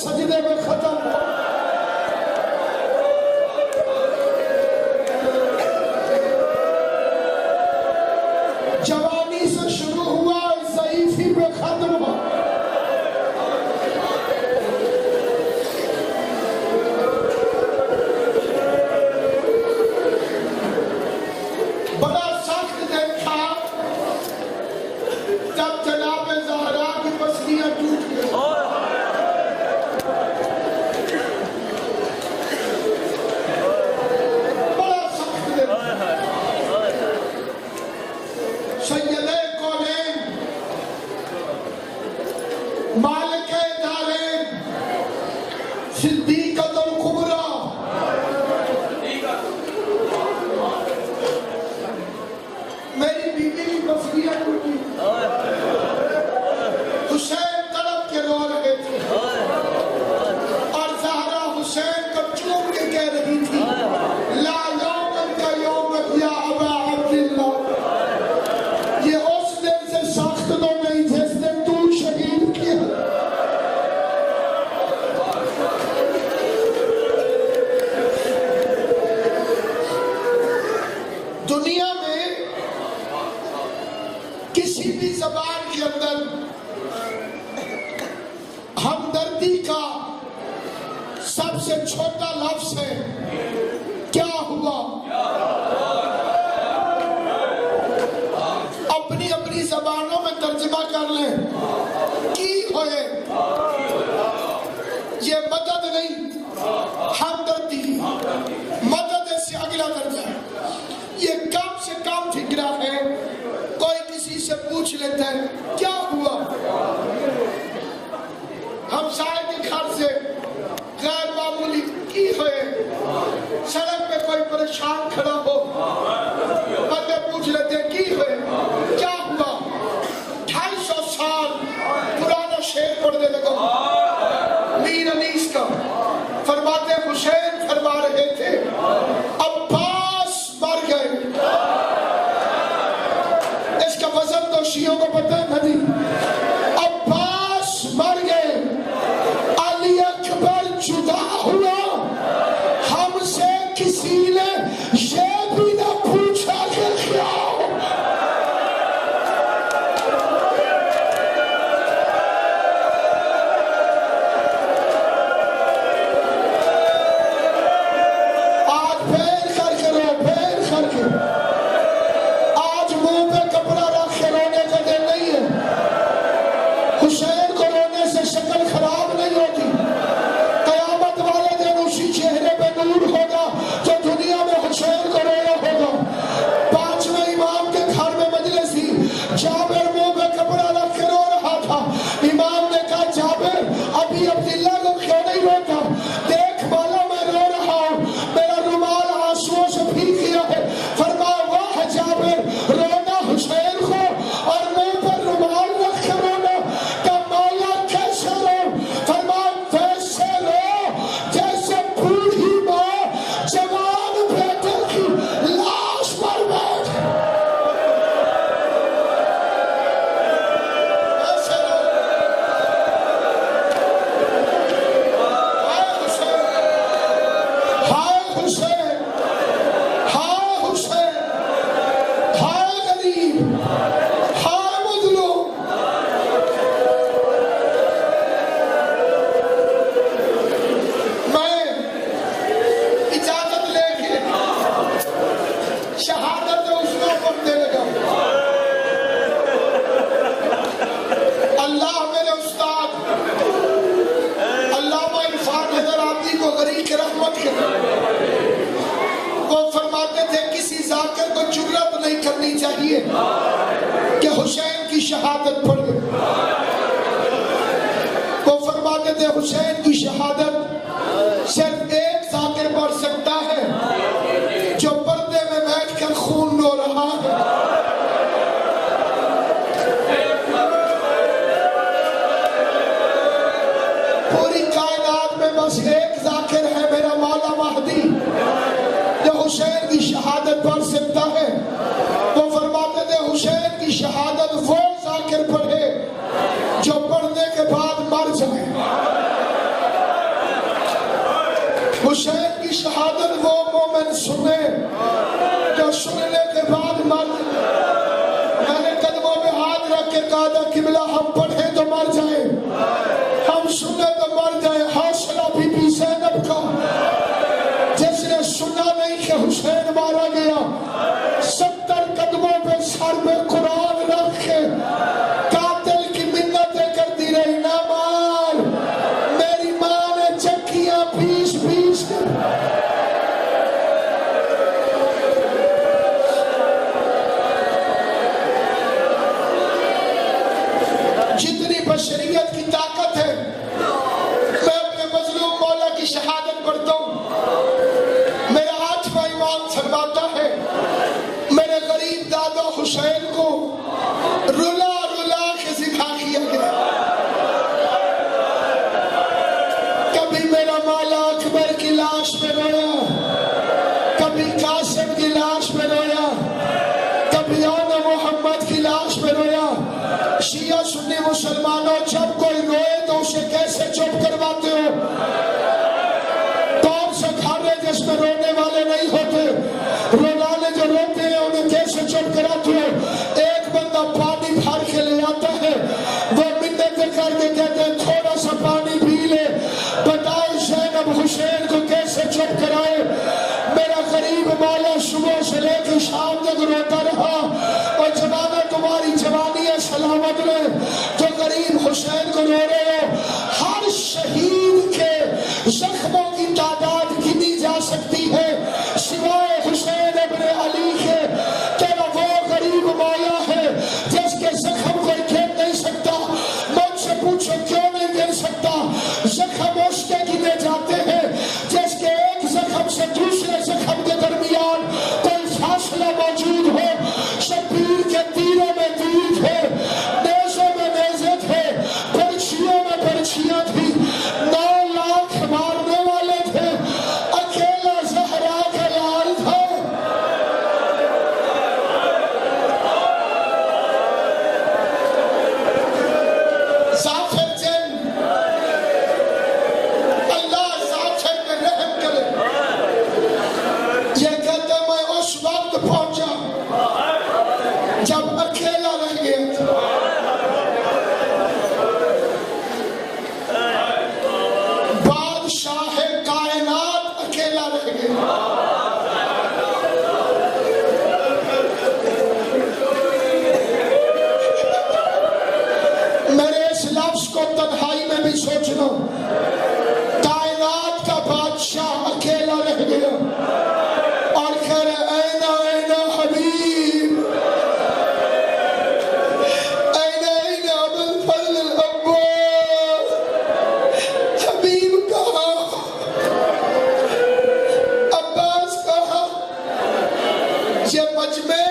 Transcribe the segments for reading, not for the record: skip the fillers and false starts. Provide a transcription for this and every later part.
سجدے میں ختم ہو۔ جوانی سے شروع ہوا ضعیفی پہ ختم ہو۔ بڑا سخت دن تھا جب جناب زہرا کی پسلیاں ٹوٹ گئی۔ بڑا سخت دن تھا۔ سید کونین مالک دارین صدیقۃ الکبریٰ میری بیوی کی پسلیاں ٹوٹی، حسین تڑپ کے رو رہے تھے اور زہرا حسین کو چوم کے کہہ رہی تھی لا یوم کا یوم یا ابا عبداللہ، یہ اس دن سے سخت تو نہیں جس دن تو شہید کیا۔ دنیا میں کسی بھی زبان کے اندر ہمدردی کا سب سے چھوٹا لفظ ہے کیا ہوا۔ اپنی اپنی زبانوں میں ترجمہ کر لیں کی ہوئے، یہ مدد نہیں ہمدردی، مدد سے اگلا درجہ، یہ کم سے کم فکرہ ہے۔ کوئی کسی سے پوچھ لیتا ہے کیا ہوا، ہمسائے کے گھر سے غیر معمولی کی ہوئے، سڑک پہ کوئی پریشان کھڑا ہو بندے پوچھ لیتے ہیں کی ہوئے کیا ہوا، 250 سال پرانا شعر پڑھنے لگا میر انیس کا، فرماتے حسین فرما رہے تھے عباس مر گئے۔ اس کا وزن تو شیعوں کو پتہ ہے نہیں، عباس مر گئے، علی اکبر جدا ہوا، ہم سے کسی نے یہ بھی نہ پوچھا کہ کیا ہو۔ آج پھیر کر کے رو، پھیر کر کے، آج منہ پہ کپڑا رکھ کے رونے کا دن نہیں ہے۔ حسین کو رونے سے شکل خراب نہیں ہوتی، قیامت والے دن اسی چہرے پہ نور ہوگا جو دنیا میں حسین کو رویا ہوگا۔ 5ویں امام کے گھر میں مجلس تھی، جابر منہ پہ کپڑا رکھ کے رو رہا تھا، امام نے کہا جابر ابھی عبداللہ کو کیوں نہیں روتا، دیکھ والا میں رو رہا ہوں، میرا رومال آنسوؤں سے بھیگ گیا ہے۔ فرمایا واہ جابر، رونا حسین کو اور منہ پر رومال رکھ کے رونا، کہ مولا کیسے رو، فرمایا ویسے رو جیسے بوڑھی ماں جوان بیٹے کی لاش پر بیٹھ، ویسے رو۔ ہائے حسین، ہائے حسین، ہائے حسین، ہائے غریب، ہائے مظلوم۔ میں اجازت لے کے شہادت عثمان پڑھنے لگا۔ اللہ میرے استاد علامہ عرفان حیدر آبادی کو غریق رحمت کرے، وہ فرماتے تھے کسی ذاکر کو جرات نہیں کرنی چاہیے کہ حسین کی شہادت پڑھے۔ وہ فرماتے تھے حسین کی شہادت صرف ایک ذاکر پڑھ سکتا ہے جو پردے میں بیٹھ کر خون رو رہا ہے۔ پوری کائنات میں بس ایک ذاکر ہے میرا مولا مہدی جو حسین کی شہادت پڑھ سکتا ہے۔ وہ فرماتے تھے حسین کی شہادت وہ ذاکر پڑھے جو پڑھنے کے بعد مر جائے۔ حسین کی شہادت وہ مومن سنے جو سننے کے بعد مر جائے۔ میں نے قدموں میں ہاتھ رکھ کے کہا تھا قبلہ ہم پڑھیں تو مر جائیں، ہم سنیں تو مر جائیں۔ حوصلہ بی بی زینب کا، جس نے سنا نہیں کہ حسین مارا گیا، 70 قدموں پہ سر میں قرآن رکھ کے قاتل کی منتیں کرتی رہی، نہ مار۔ میری ماں نے چکیاں پیس پیس کے جتنی بشریت کی طاقت ہے، میں اپنے مظلوم مولا کی شہادت پڑھتا ہوں۔ میرا 8واں امام فرماتا ہے میرے غریب دادا حسین کو رلا رلا کے ذبح کیا گیا۔ کبھی میرا مولا اکبر کی لاش پہ رویا، کبھی قاسم کی لاش پہ رویا، کبھی آن محمد کی لاش پہ رویا۔ شیعہ سنی مسلمانوں، جب کوئی روئے تو اسے کیسے چپ کرواتے ہو؟ کون سا گھر ہے جس میں رونے والے نہیں ہوتے؟ رونے والے جو روتے ہیں انہیں کیسے چپ کراتے ہو؟ ایک بندہ پانی بھر کے لے آتا ہے، وہ منتیں کر کے کہتے ہیں تھوڑا سا پانی پی لے، بتاؤ زینب حسین کو کیسے چپ کرائے؟ میرا غریب مولا صبح سے لے کے شام تک روتا رہا، اور زمانہ تمہاری جوانی ہے سلامت میں جو غریب حسین کو رو رہے ہو۔ ہر شہید کے زخموں کی تعداد گنی جا سکتی ہے سوائے حسین ابن علی کے۔ تیرا وہ غریب مولا ہے جس کے زخم کوئی گن نہیں سکتا۔ مجھ سے پوچھو کیوں نہیں گن سکتا؟ زخم اس کے گنے جاتے ہیں جس کے ایک زخم سے دوسرے زخم کے درمیان کوئی فاصلہ موجود ہو۔ شبیر کے تیروں میں تیر تھے، نیزوں میں نیزے تھے، پرچیوں میں پرچیاں تھی، 9 لاکھ مارنے والے تھے، اکیلا زہرا کا لال تھا۔ ظافر جن، اللہ ظافر میں رحم کرے، یہ کہتے میں اس وقت پہنچا جب اکیلا رہ گیا تھا۔ بادشاہ کائنات اکیلا رہ گیا۔ میرے اس لفظ کو تنہائی میں بھی سوچنا، کائنات کا بادشاہ اکیلا رہ گیا اور کہہ رہے اینا اینا حبیب، اینا اینا بالفضل العباس، حبیب کہا، عباس کہا۔ یہ مجمع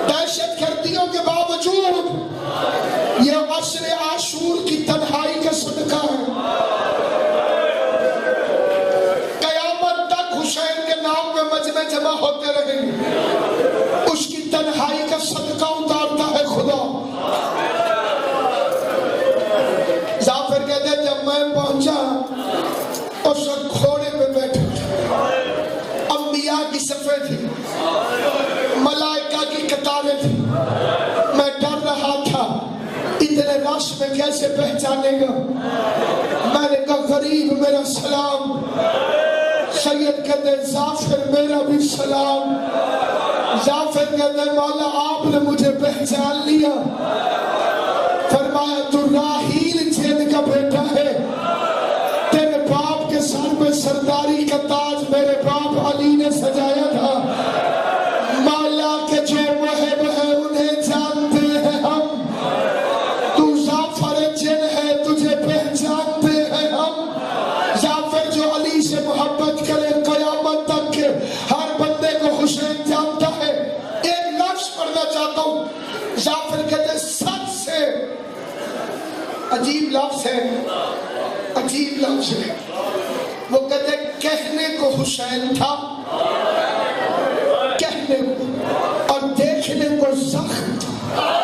دہشت گردیوں کے باوجود یہ عصر عاشور کی تنہائی کا صدقہ ہے۔ قیامت تک حسین کے نام میں مجمع جمع ہوتے رہیں گے، اس کی تنہائی کا صدقہ اتارتا ہے خدا۔ ظافر کہتے ہیں جب میں پہنچا اس وقت گھوڑے پہ بیٹھا تھا، انبیاء کی صفیں تھی، ملائکہ کی قطاریں تھی، میں ڈر رہا تھا اتنے رش میں کیسے پہچانے گا۔ میں نے کہا غریب میرا سلام۔ سید کہتے ہیں ظافر میرا بھی سلام۔ ظافر کہتے ہیں مولا آپ نے مجھے پہچان لیا، فرمایا تو راحیل جن کا بیٹا ہے، تیرے باپ کے سر پہ سرداری کا تاج میرے باپ علی نے سجایا تھا۔ مولا کے جو محب ہیں انہیں جانتے ہیں ہم، تو ظافر جن ہے تجھے پہچانتے ہیں ہم۔ ظافر جو علی سے محبت کرے قیامت تک کے ہر بندے کو حسین جانتا ہے۔ ایک لفظ پڑھنا چاہتا ہوں، ظافر کہتے ہیں سب سے عجیب لفظ ہے، عجیب لفظ ہے، وہ کہتے ہیں کہنے کو حسین تھا، کہنے کو، اور دیکھنے کو زخم تھا۔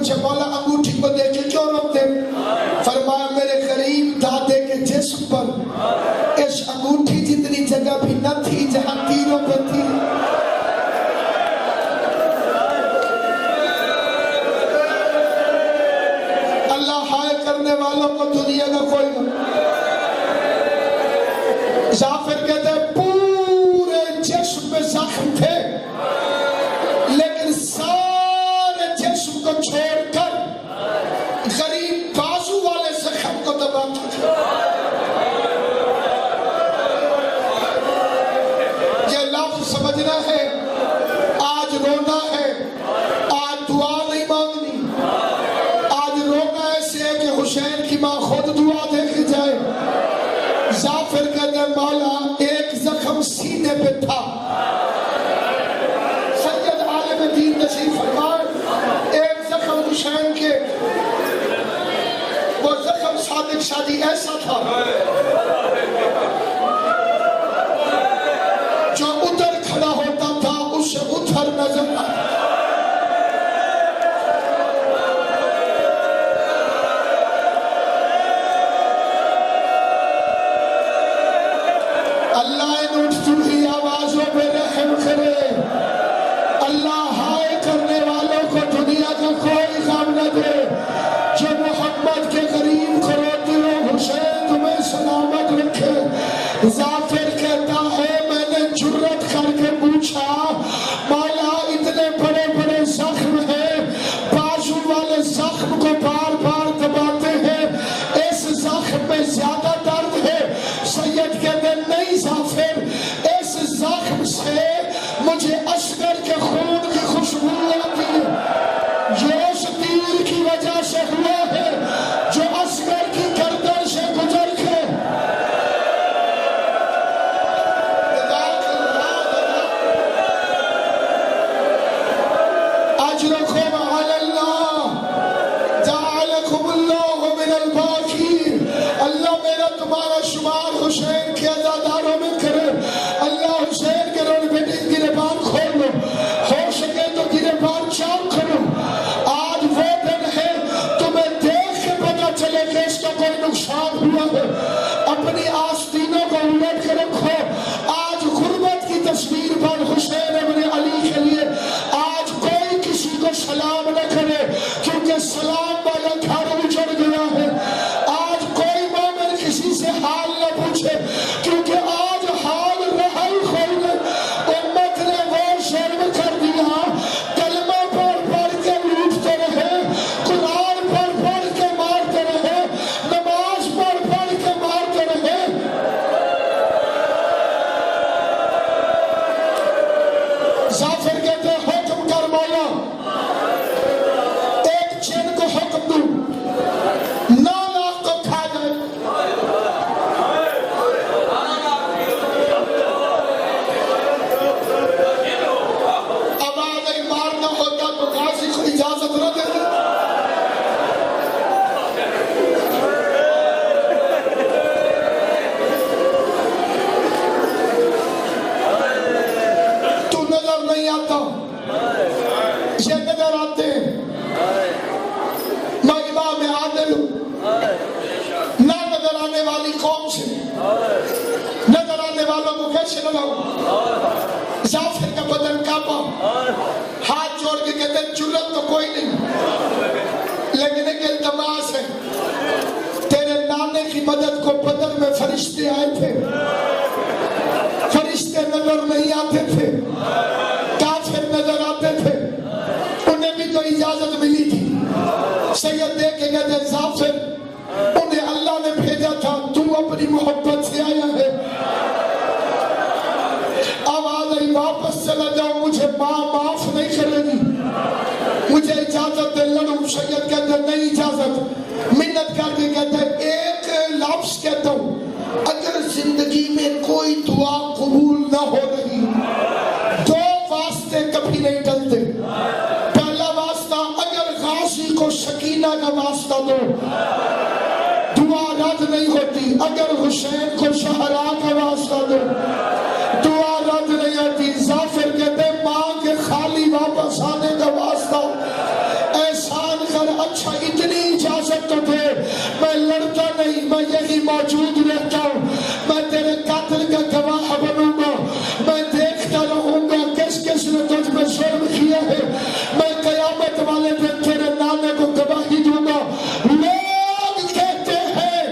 پوچھا مولا انگوٹھی کو دیکھ کے کیوں روتے؟ فرمایا میرے غریب دادے کے جسم پر اس انگوٹھی جتنی جگہ بھی نہ تھی جہاں تیروں پہ تھی. اللہ ہائے کرنے والوں کو دنیا کا کوئی نہ. ظافر کہتے ہیں پورے جسم میں زخم تھے لیکن سارے جسم کو چھوڑ کر غریب بازو والے زخم کو دباتا تھا. یہ لفظ سمجھنا ہے. آج رونا ہے, آج دعا نہیں مانگنی. آج رونا ایسے ہے کہ حسین کی ماں خود دعا دے کے جائے. ظافر کہتے ہیں مولا ایک زخم سینے پہ تھا. سید عالم دین نصیب فرمائے ایک زخم حسین کے, وہ زخم صادق شادی ایسا تھا جو ادھر کھڑا ہوتا تھا اسے ادھر نظر آتا. اللہ ان اٹھتی آوازوں پہ رحم کرے. اللہ ہائے کرنے والوں کو دنیا کا کوئی غم نہ دے. جو محمد کے قریب کو روتے ہو حسین تمہیں سلامت رکھے. ظافر کہتا ہے میں نے جرت کر کے پوچھا مولا اتنے بڑے بڑے زخم ہیں, بازو والے زخم کو بار بار دباتے ہیں, اس زخم میں زیادہ درد ہے. سید کہتے ہیں نہیں ظافر, اس زخم سے مجھے اصغر کے خون کی خوشبو آتی ہے. یہ اس تیر کی وجہ سے ہوا ہے جو اصغر کی گردن سے گزر کے. اجرکم علی اللہ جعلکم اللہ من الباقین. اللہ میرا تمہارا شمار حسین کے عزاداروں میں کرے. اللہ حسین کے رونے بیٹے گریبان کھول لو, ہو سکے تو گریبان چاک کرو. آج وہ دن ہے تمہیں دیکھ کے پتا چلے کہ اس کا کوئی نقصان ہوا ہے. اپنی آستینوں کو الٹ کے رکھو. آج غربت کی تصویر پر حسین ابن علی کے لیے آج کوئی کسی کو سلام نہ کرے کیونکہ سلام والا گھر اجڑ گیا ہے. آج کوئی مومن کسی سے حال نہ پوچھے کیونکہ آج حال رحل کھول گئے. امت نے وہ ظلم کر دیا, کلمہ پڑھ پڑھ کے لوٹتے رہے, قرآن پڑھ پڑھ کے مارتے رہے, نماز پڑھ پڑھ کے مارتے رہے. ظافر کہتے ہیں حکم کر مولا ایک جن کو حکم دوں 9 لاکھ کو کھا جائے. آواز ایک مارنا ہوتا تو غازی کو اجازت نہ دیتے. تو نظر نہیں آتا, یہ نظر آتے ہیں. میں امام عادل ہوں, نہ نظر آنے والی قوم سے نظر آنے والوں کو کیسے لگاؤں. ظافر کا بدن کانپا, ہاتھ جوڑ کے کہتے ہیں جرت تو کوئی نہیں لیکن ایک التماس ہے. تیرے نانے کی مدد کو بدر میں فرشتے آئے تھے, فرشتے نظر نہیں آتے تھے, کافر نظر آتے تھے, انہیں بھی تو اجازت ملی تھی. سید دیکھ کے کہتے ہیں ظافر انہیں اللہ نے بھیجا تھا, تو اپنی محبت سے آیا ہے. آواز آئی واپس چلا جاؤ, مجھے ماں معاف نہیں کرے گی, مجھے اجازت دے لڑوں. سید کہتے ہیں نہیں اجازت. منت کر کے کہتے ہیں ایک لفظ کہتا ہوں, اگر زندگی میں کوئی دعا قبول نہ ہو رہی 2 واسطے کبھی نہیں ٹلتے. پہلا واسطہ اگر غازی کو سکینہ کا واسطہ دو دعا رد نہیں ہوتی. اگر حسین کو شہرا کا واسطہ دو دعا رد نہیں ہوتی. ظافر کہتے ماں کے خالی واپس آنے کا واسطہ, احسان کا میں یہی موجود رہتا ہوں، میں تیرے قتل کا گواہ بنوں گا، میں دیکھتا رہوں گا کس کس نے تجھ میں ظلم کیا ہے، میں قیامت والے دن تیرے نانے کو گواہی دوں گا۔ لوگ کہتے ہیں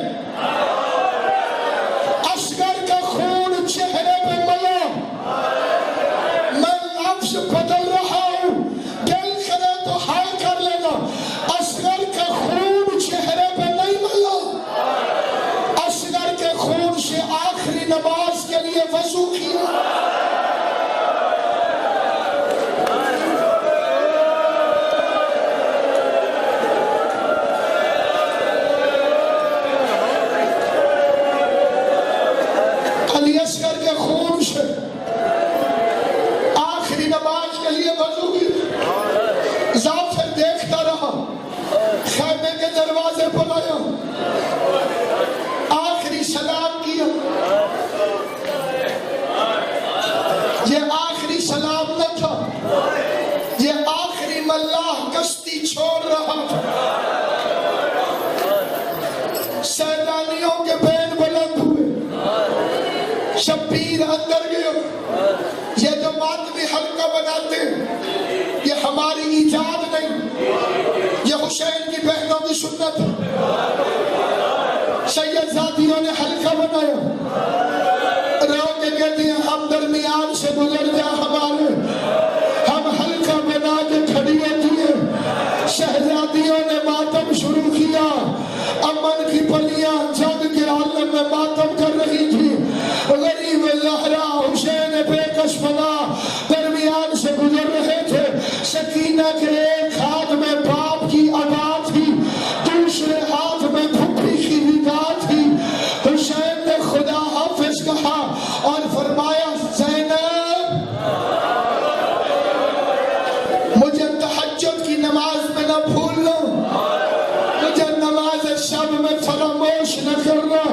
اصغر کا خون چہرے پہ ملا، میں لفظ بدل رہا ہوں، دل کرے تو ہائے کر لینا، اصغر کا خون چہرے پہ نہیں ملا، اصغر کے خون سے آخری نماز کے لیے وضو کیا۔ علی اصغر کے خون سے آخری نماز کے لیے وضو کیا۔ ظافر دیکھتا رہا، خیمے کے دروازے پر آیا، آخری سلام کیا۔ یہ آخری سلام نہ تھا، یہ آخری ملاح کشتی چھوڑ رہا تھا۔ سیلانیوں کے بین بلند ہوئے، شبیر اندر گیا۔ یہ جو ماتمی حلقہ بناتے ہیں یہ ہماری ایجاد نہیں، یہ حسین کی بہنوں کی سنت ہے۔ سید زادیوں نے حلقہ بنایا، رو کے کہتے ہیں ہم درمیان سے گزر جا ہمارے، ہم حلقہ بنا کے کھڑی ہوتی ہیں۔ شہزادیوں نے ماتم شروع کیا، امن کی پلیاں جنگ کے عالم میں ماتم کر رہی تھی۔ غریب زہرا حسین بے کش فنا درمیان سے گزر رہے تھے۔ سکینہ کے ایک ہاتھ میں باپ کی ادا تھی، دوسرے ہاتھ میں پھپھی کی نگاہ تھی۔ حسین نے خدا حافظ کہا اور فرمایا زینب مجھے تہجد کی نماز میں نہ بھولنا، مجھے نماز شب میں فراموش نہ کرنا،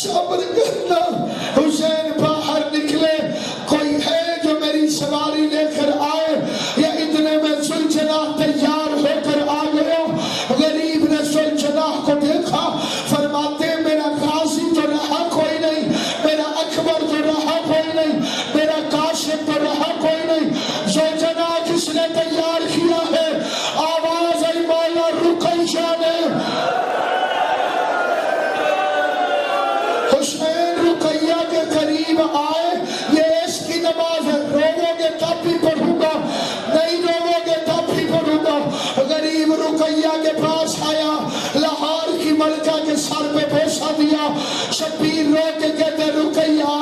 صبر کرنا۔ حسین باہر نکلے، کوئی ہے جو میری سواری لے کر آئے، یا اتنے میں ذوالجناح تیار ہو کر آ گیا۔ غریب نے ذوالجناح کو دیکھا، فرماتے میرا غازی تو رہا کوئی نہیں، میرا اکبر تو رہا کوئی نہیں، میرا قاسم تو رہا کوئی نہیں، ذوالجناح کس نے تیار کیا ہے؟ آواز آئی مولا رقیہ نے۔ حسین رقیہ کے قریب آئے، یہ اس کی نماز ہے، روو گے تب بھی پڑھوں گا، نہیں روو گے تب بھی پڑھوں گا۔ غریب رقیہ کے پاس آیا، لاہور کی ملکہ کے سر پہ بوسہ دیا۔ شبیر رو کے کہتے رقیہ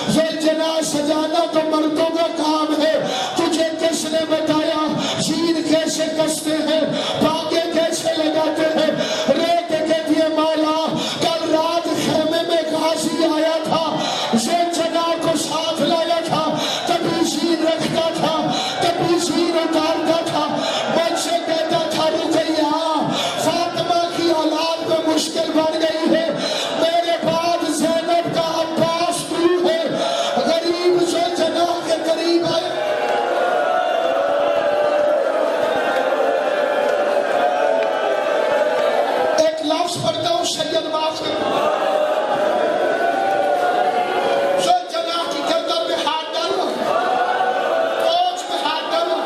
ذوالجناح سجانا تو مردوں کا کام ہے، تجھے کس نے بتایا شیر کیسے کستے ہیں، باگے کیسے لگاتے ہیں؟ رو کے کہتی ہے مولا کل رات خیمے میں غازی آیا تھا، ذوالجناح کو ساتھ لایا تھا، کبھی زین رکھتا تھا کبھی زین اتارتا تھا، مجھ سے کہتا تھا رقیہ فاطمہ کی اولاد میں مشکل بڑھ گئی ہے، میرے بعد زینب کا عباس تو ہے۔ غریب ذوالجناح کے قریب آئے، ایک لفظ پڑھتا ہوں سید معاف کرو۔ ذوالجناح کی گردن میں ہاتھ ڈالا، کوچ میں ہاتھ ڈالا،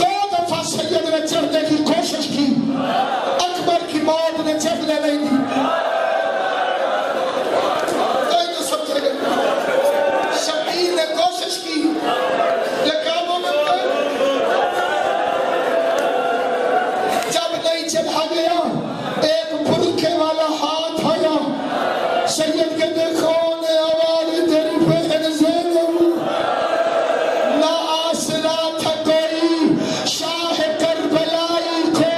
2 دفعہ سید نے چڑھنے کی کوشش کی، اکبر کی موت نے چڑھنے نہیں دی۔ کوئی تو سمجھے گا، شبیر نے کوشش کی رکابوں میں جب نہیں چڑھا گیا، ایک برکے والا ہاتھ آیا، سید کے دیکھو نے آواز تیری بہن زینب، نہ آسرا تھا کوئی شاہ کربلائی کو،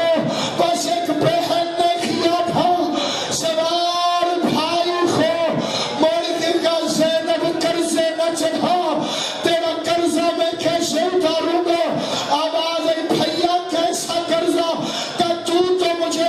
بس ایک بہن نے کیا تھا سوار بھائی کو، مڑ کا زینب قرضے نہ چڑھا، تیرا قرضہ میں کیسے اتاروں گا؟ آواز آئی بھیا کیسا قرضہ؟ کہ تو مجھے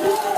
Hallelujah.